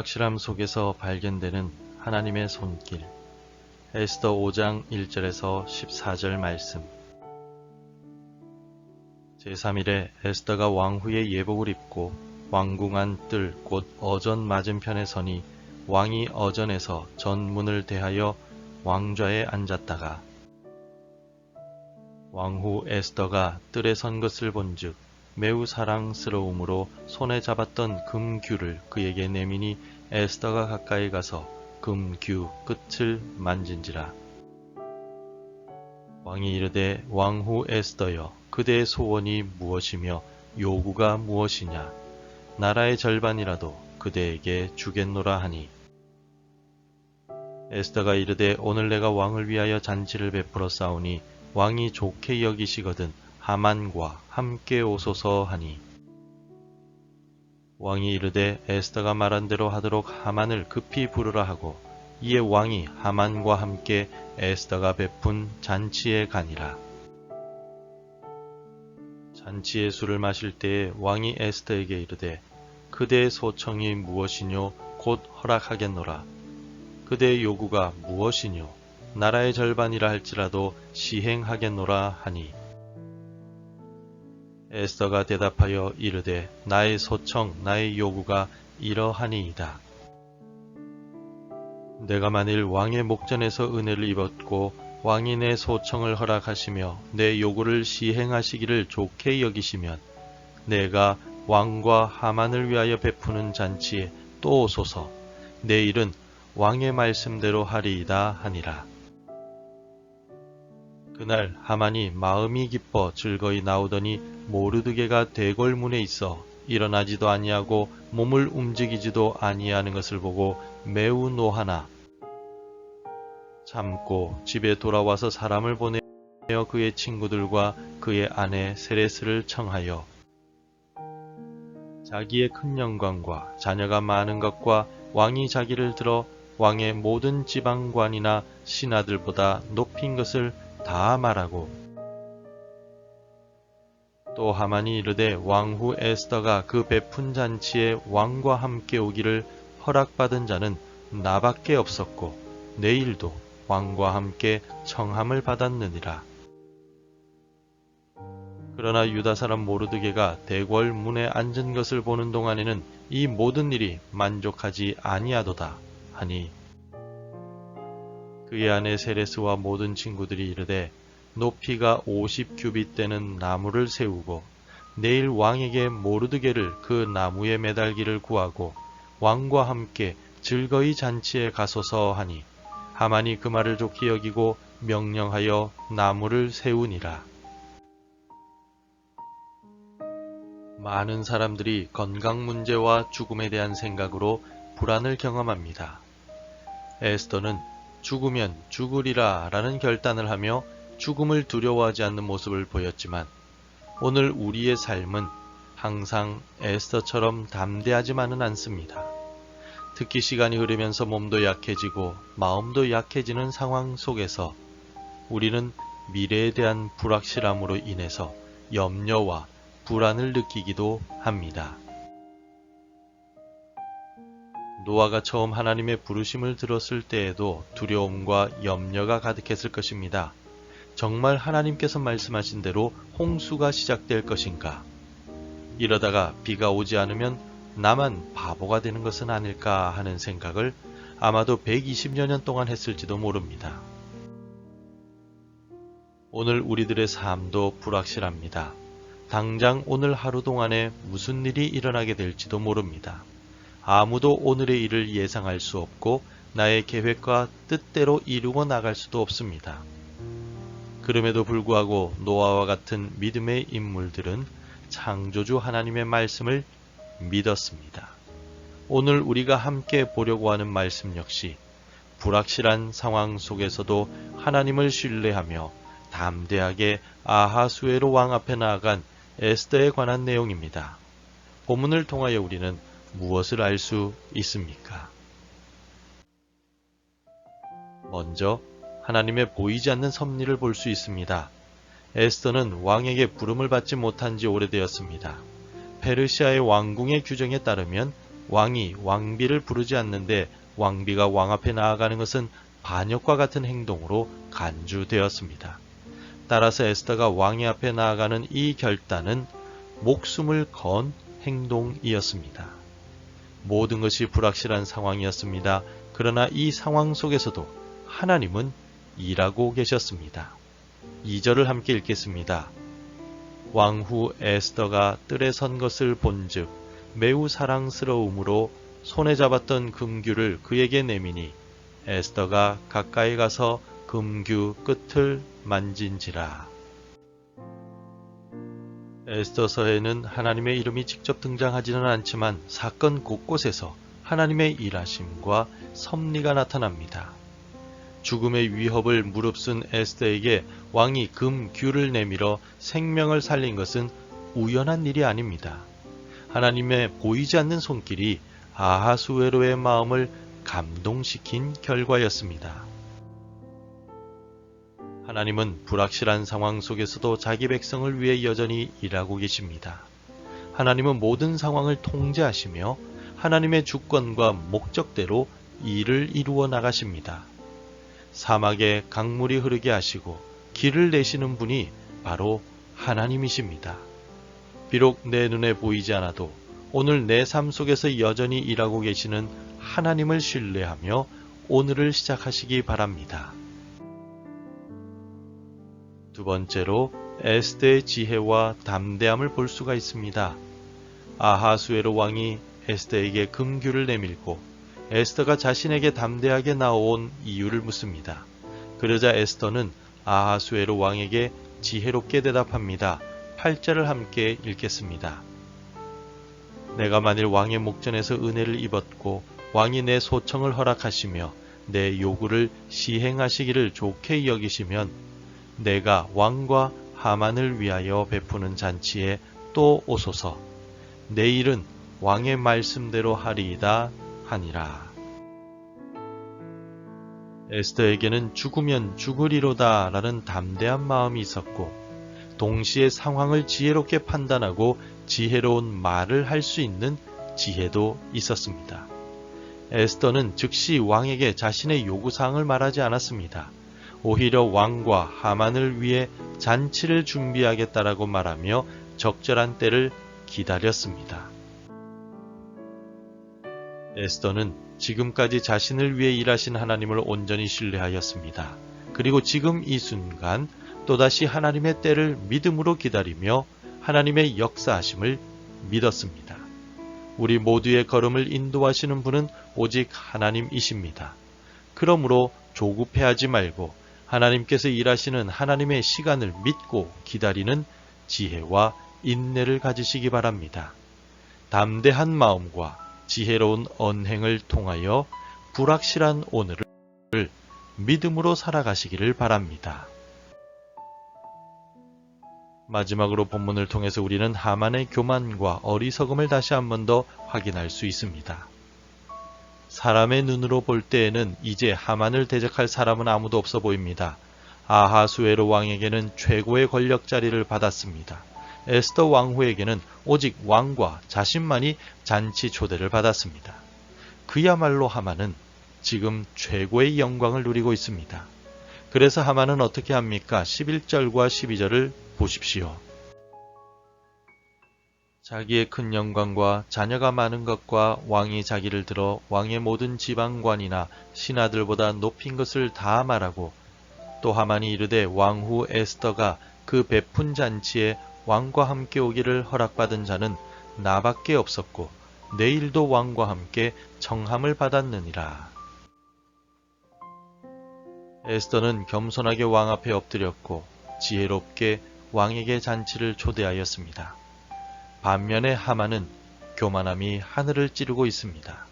불확실함 속에서 발견되는 하나님의 손길. 에스더 5장 1절에서 14절 말씀. 제3일에 에스더가 왕후의 예복을 입고 왕궁안 뜰 곧 어전 맞은편에 서니 왕이 어전에서 전문을 대하여 왕좌에 앉았다가 왕후 에스더가 뜰에 선 것을 본즉 매우 사랑스러움으로 손에 잡았던 금규를 그에게 내미니 에스더가 가까이 가서 금규 끝을 만진지라. 왕이 이르되 왕후 에스더여 그대의 소원이 무엇이며 요구가 무엇이냐 나라의 절반이라도 그대에게 주겠노라 하니 에스더가 이르되 오늘 내가 왕을 위하여 잔치를 베풀어 싸우니 왕이 좋게 여기시거든 하만과 함께 오소서 하니 왕이 이르되 에스더가 말한 대로 하도록 하만을 급히 부르라 하고 이에 왕이 하만과 함께 에스더가 베푼 잔치에 가니라. 잔치의 술을 마실 때에 왕이 에스더에게 이르되 그대의 소청이 무엇이뇨 곧 허락하겠노라. 그대의 요구가 무엇이뇨 나라의 절반이라 할지라도 시행하겠노라 하니 에스더가 대답하여 이르되 나의 소청 나의 요구가 이러하니이다. 내가 만일 왕의 목전에서 은혜를 입었고 왕이 내 소청을 허락하시며 내 요구를 시행하시기를 좋게 여기시면 내가 왕과 하만을 위하여 베푸는 잔치에 또 오소서. 내일은 왕의 말씀대로 하리이다 하니라. 그날 하만이 마음이 기뻐 즐거이 나오더니 모르드게가 대궐문에 있어 일어나지도 아니하고 몸을 움직이지도 아니하는 것을 보고 매우 노하나 참고 집에 돌아와서 사람을 보내어 그의 친구들과 그의 아내 세레스를 청하여 자기의 큰 영광과 자녀가 많은 것과 왕이 자기를 들어 왕의 모든 지방관이나 신하들보다 높인 것을 다 말하고 또 하만이 이르되 왕후 에스더가 그 베푼 잔치에 왕과 함께 오기를 허락받은 자는 나밖에 없었고 내일도 왕과 함께 청함을 받았느니라. 그러나 유다 사람 모르드게가 대궐 문에 앉은 것을 보는 동안에는 이 모든 일이 만족하지 아니하도다 하니 그의 아내 세레스와 모든 친구들이 이르되 높이가 50규빗 되는 나무를 세우고 내일 왕에게 모르드게를 그 나무에 매달기를 구하고 왕과 함께 즐거이 잔치에 가소서 하니 하만이 그 말을 좋게 여기고 명령하여 나무를 세우니라. 많은 사람들이 건강 문제와 죽음에 대한 생각으로 불안을 경험합니다. 에스더는 죽으면 죽으리라 라는 결단을 하며 죽음을 두려워하지 않는 모습을 보였지만 오늘 우리의 삶은 항상 에스더처럼 담대하지만은 않습니다. 특히 시간이 흐르면서 몸도 약해지고 마음도 약해지는 상황 속에서 우리는 미래에 대한 불확실함으로 인해서 염려와 불안을 느끼기도 합니다. 노아가 처음 하나님의 부르심을 들었을 때에도 두려움과 염려가 가득했을 것입니다. 정말 하나님께서 말씀하신 대로 홍수가 시작될 것인가? 이러다가 비가 오지 않으면 나만 바보가 되는 것은 아닐까 하는 생각을 아마도 120여 년 동안 했을지도 모릅니다. 오늘 우리들의 삶도 불확실합니다. 당장 오늘 하루 동안에 무슨 일이 일어나게 될지도 모릅니다. 아무도 오늘의 일을 예상할 수 없고 나의 계획과 뜻대로 이루어 나갈 수도 없습니다. 그럼에도 불구하고 노아와 같은 믿음의 인물들은 창조주 하나님의 말씀을 믿었습니다. 오늘 우리가 함께 보려고 하는 말씀 역시 불확실한 상황 속에서도 하나님을 신뢰하며 담대하게 아하수에로 왕 앞에 나아간 에스더에 관한 내용입니다. 본문을 통하여 우리는 무엇을 알 수 있습니까? 먼저 하나님의 보이지 않는 섭리를 볼 수 있습니다. 에스더는 왕에게 부름을 받지 못한 지 오래되었습니다. 페르시아의 왕궁의 규정에 따르면 왕이 왕비를 부르지 않는데 왕비가 왕 앞에 나아가는 것은 반역과 같은 행동으로 간주되었습니다. 따라서 에스더가 왕의 앞에 나아가는 이 결단은 목숨을 건 행동이었습니다. 모든 것이 불확실한 상황이었습니다. 그러나 이 상황 속에서도 하나님은 일하고 계셨습니다. 2절을 함께 읽겠습니다. 왕후 에스더가 뜰에 선 것을 본즉 매우 사랑스러움으로 손에 잡았던 금규를 그에게 내미니 에스더가 가까이 가서 금규 끝을 만진지라. 에스더서에는 하나님의 이름이 직접 등장하지는 않지만 사건 곳곳에서 하나님의 일하심과 섭리가 나타납니다. 죽음의 위협을 무릅쓴 에스더에게 왕이 금규를 내밀어 생명을 살린 것은 우연한 일이 아닙니다. 하나님의 보이지 않는 손길이 아하수에로의 마음을 감동시킨 결과였습니다. 하나님은 불확실한 상황 속에서도 자기 백성을 위해 여전히 일하고 계십니다. 하나님은 모든 상황을 통제하시며 하나님의 주권과 목적대로 일을 이루어 나가십니다. 사막에 강물이 흐르게 하시고 길을 내시는 분이 바로 하나님이십니다. 비록 내 눈에 보이지 않아도 오늘 내 삶 속에서 여전히 일하고 계시는 하나님을 신뢰하며 오늘을 시작하시기 바랍니다. 두 번째로 에스더의 지혜와 담대함을 볼 수가 있습니다. 아하수에로 왕이 에스더에게 금규를 내밀고 에스더가 자신에게 담대하게 나온 이유를 묻습니다. 그러자 에스더는 아하수에로 왕에게 지혜롭게 대답합니다. 8절을 함께 읽겠습니다. 내가 만일 왕의 목전에서 은혜를 입었고 왕이 내 소청을 허락하시며 내 요구를 시행하시기를 좋게 여기시면 내가 왕과 하만을 위하여 베푸는 잔치에 또 오소서. 내일은 왕의 말씀대로 하리이다 하니라. 에스더에게는 죽으면 죽으리로다 라는 담대한 마음이 있었고 동시에 상황을 지혜롭게 판단하고 지혜로운 말을 할 수 있는 지혜도 있었습니다. 에스더는 즉시 왕에게 자신의 요구사항을 말하지 않았습니다. 오히려 왕과 하만을 위해 잔치를 준비하겠다라고 말하며 적절한 때를 기다렸습니다. 에스더는 지금까지 자신을 위해 일하신 하나님을 온전히 신뢰하였습니다. 그리고 지금 이 순간 또다시 하나님의 때를 믿음으로 기다리며 하나님의 역사하심을 믿었습니다. 우리 모두의 걸음을 인도하시는 분은 오직 하나님이십니다. 그러므로 조급해하지 말고 하나님께서 일하시는 하나님의 시간을 믿고 기다리는 지혜와 인내를 가지시기 바랍니다. 담대한 마음과 지혜로운 언행을 통하여 불확실한 오늘을 믿음으로 살아가시기를 바랍니다. 마지막으로 본문을 통해서 우리는 하만의 교만과 어리석음을 다시 한 번 더 확인할 수 있습니다. 사람의 눈으로 볼 때에는 이제 하만을 대적할 사람은 아무도 없어 보입니다. 아하수에로 왕에게는 최고의 권력 자리를 받았습니다. 에스더 왕후에게는 오직 왕과 자신만이 잔치 초대를 받았습니다. 그야말로 하만은 지금 최고의 영광을 누리고 있습니다. 그래서 하만은 어떻게 합니까? 11절과 12절을 보십시오. 자기의 큰 영광과 자녀가 많은 것과 왕이 자기를 들어 왕의 모든 지방관이나 신하들보다 높인 것을 다 말하고 또 하만이 이르되 왕후 에스더가 그 베푼 잔치에 왕과 함께 오기를 허락받은 자는 나밖에 없었고 내일도 왕과 함께 청함을 받았느니라. 에스더는 겸손하게 왕 앞에 엎드렸고 지혜롭게 왕에게 잔치를 초대하였습니다. 반면에 하만은 교만함이 하늘을 찌르고 있습니다.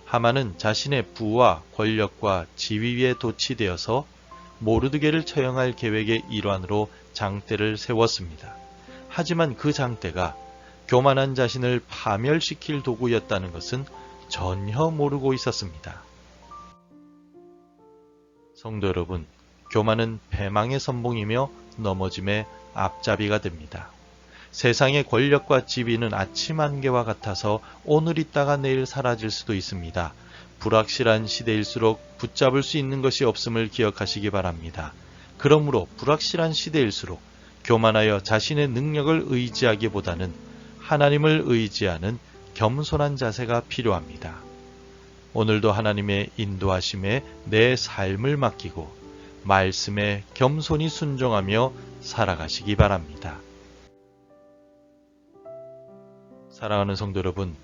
하만은 자신의 부와 권력과 지위에 도취되어서 모르드게를 처형할 계획의 일환으로 장대를 세웠습니다. 하지만 그 장대가 교만한 자신을 파멸시킬 도구였다는 것은 전혀 모르고 있었습니다. 성도 여러분, 교만은 패망의 선봉이며 넘어짐의 앞잡이가 됩니다. 세상의 권력과 지위는 아침 안개와 같아서 오늘 있다가 내일 사라질 수도 있습니다. 불확실한 시대일수록 붙잡을 수 있는 것이 없음을 기억하시기 바랍니다. 그러므로 불확실한 시대일수록 교만하여 자신의 능력을 의지하기보다는 하나님을 의지하는 겸손한 자세가 필요합니다. 오늘도 하나님의 인도하심에 내 삶을 맡기고 말씀에 겸손히 순종하며 살아가시기 바랍니다. 사랑하는 성도 여러분,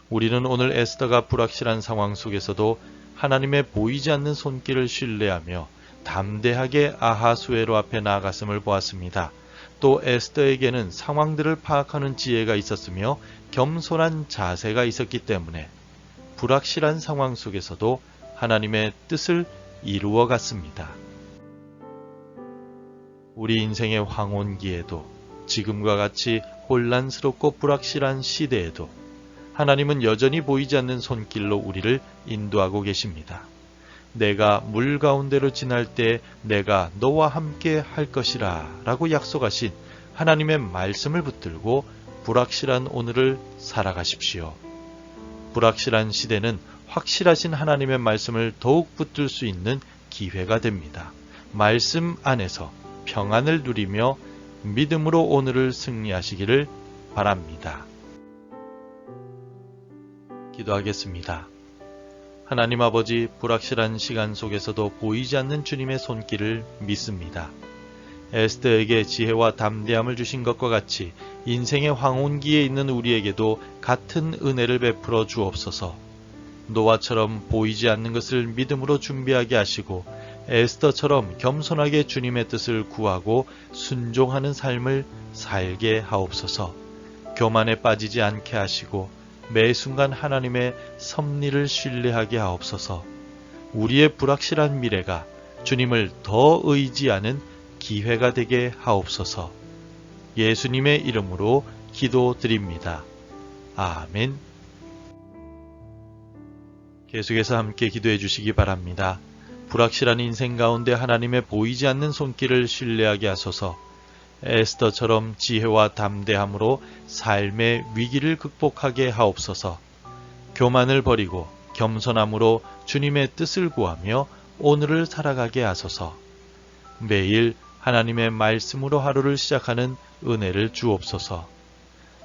우리는 오늘 에스더가 불확실한 상황 속에서도 하나님의 보이지 않는 손길을 신뢰하며 담대하게 아하수에로 앞에 나아갔음을 보았습니다. 또 에스더에게는 상황들을 파악하는 지혜가 있었으며 겸손한 자세가 있었기 때문에 불확실한 상황 속에서도 하나님의 뜻을 이루어 갔습니다. 우리 인생의 황혼기에도 지금과 같이 혼란스럽고 불확실한 시대에도 하나님은 여전히 보이지 않는 손길로 우리를 인도하고 계십니다. 내가 물 가운데로 지날 때 내가 너와 함께 할 것이라 라고 약속하신 하나님의 말씀을 붙들고 불확실한 오늘을 살아가십시오. 불확실한 시대는 확실하신 하나님의 말씀을 더욱 붙들 수 있는 기회가 됩니다. 말씀 안에서 평안을 누리며 믿음으로 오늘을 승리하시기를 바랍니다. 기도하겠습니다. 하나님 아버지, 불확실한 시간 속에서도 보이지 않는 주님의 손길을 믿습니다. 에스더에게 지혜와 담대함을 주신 것과 같이 인생의 황혼기에 있는 우리에게도 같은 은혜를 베풀어 주옵소서. 노아처럼 보이지 않는 것을 믿음으로 준비하게 하시고 에스더처럼 겸손하게 주님의 뜻을 구하고 순종하는 삶을 살게 하옵소서. 교만에 빠지지 않게 하시고 매 순간 하나님의 섭리를 신뢰하게 하옵소서. 우리의 불확실한 미래가 주님을 더 의지하는 기회가 되게 하옵소서. 예수님의 이름으로 기도드립니다. 아멘. 계속해서 함께 기도해 주시기 바랍니다. 불확실한 인생 가운데 하나님의 보이지 않는 손길을 신뢰하게 하소서. 에스더처럼 지혜와 담대함으로 삶의 위기를 극복하게 하옵소서. 교만을 버리고 겸손함으로 주님의 뜻을 구하며 오늘을 살아가게 하소서. 매일 하나님의 말씀으로 하루를 시작하는 은혜를 주옵소서.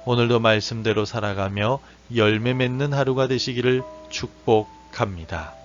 오늘도 말씀대로 살아가며 열매 맺는 하루가 되시기를 축복합니다.